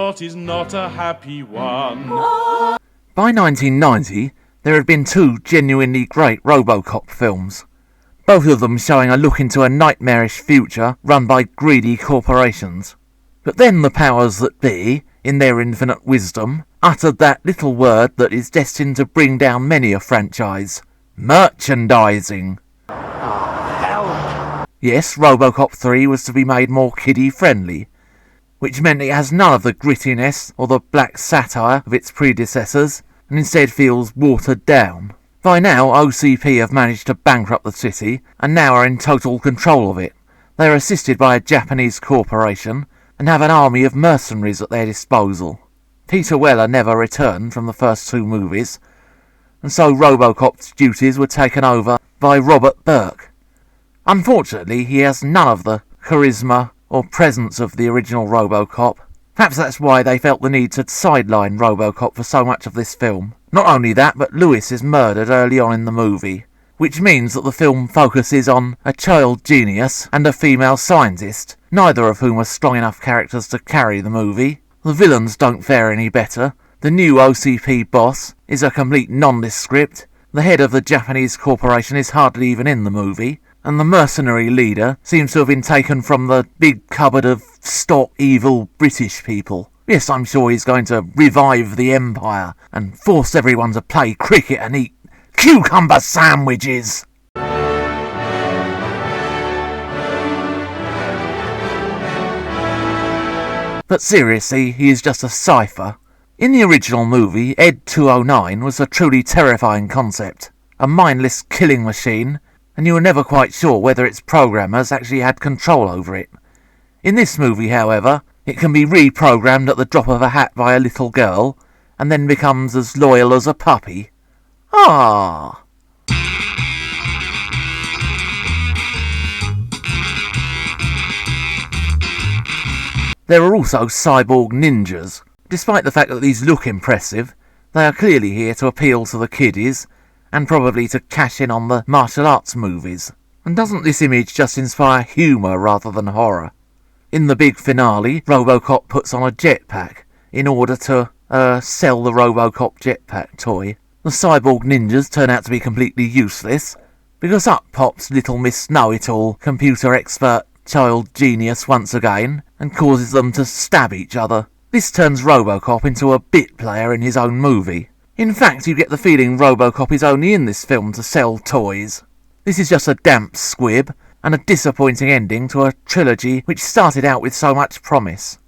lot is not a happy one. By 1990, there had been two genuinely great Robocop films, both of them showing a look into a nightmarish future run by greedy corporations. But then the powers that be, in their infinite wisdom, uttered that little word that is destined to bring down many a franchise: merchandising. Yes, Robocop 3 was to be made more kiddie-friendly, which meant it has none of the grittiness or the black satire of its predecessors, and instead feels watered down. By now, OCP have managed to bankrupt the city, and now are in total control of it. They are assisted by a Japanese corporation, and have an army of mercenaries at their disposal. Peter Weller never returned from the first two movies, and so Robocop's duties were taken over by Robert Burke. Unfortunately, he has none of the charisma or presence of the original Robocop. Perhaps that's why they felt the need to sideline Robocop for so much of this film. Not only that, but Lewis is murdered early on in the movie, which means that the film focuses on a child genius and a female scientist, neither of whom are strong enough characters to carry the movie. The villains don't fare any better. The new OCP boss is a complete nondescript. The head of the Japanese corporation is hardly even in the movie, and the mercenary leader seems to have been taken from the big cupboard of stock evil British people. Yes, I'm sure he's going to revive the Empire and force everyone to play cricket and eat cucumber sandwiches. But seriously, he is just a cipher. In the original movie, Ed 209 was a truly terrifying concept, a mindless killing machine, and you were never quite sure whether its programmers actually had control over it. In this movie, however, it can be reprogrammed at the drop of a hat by a little girl, and then becomes as loyal as a puppy. Ah! There are also cyborg ninjas. Despite the fact that these look impressive, they are clearly here to appeal to the kiddies, and probably to cash in on the martial arts movies. And doesn't this image just inspire humour rather than horror? In the big finale, Robocop puts on a jetpack in order to sell the Robocop jetpack toy. The cyborg ninjas turn out to be completely useless, because up pops Little Miss Know-It-All computer expert child genius once again, and causes them to stab each other. This turns Robocop into a bit player in his own movie. In fact, you get the feeling Robocop is only in this film to sell toys. This is just a damp squib, and a disappointing ending to a trilogy which started out with so much promise.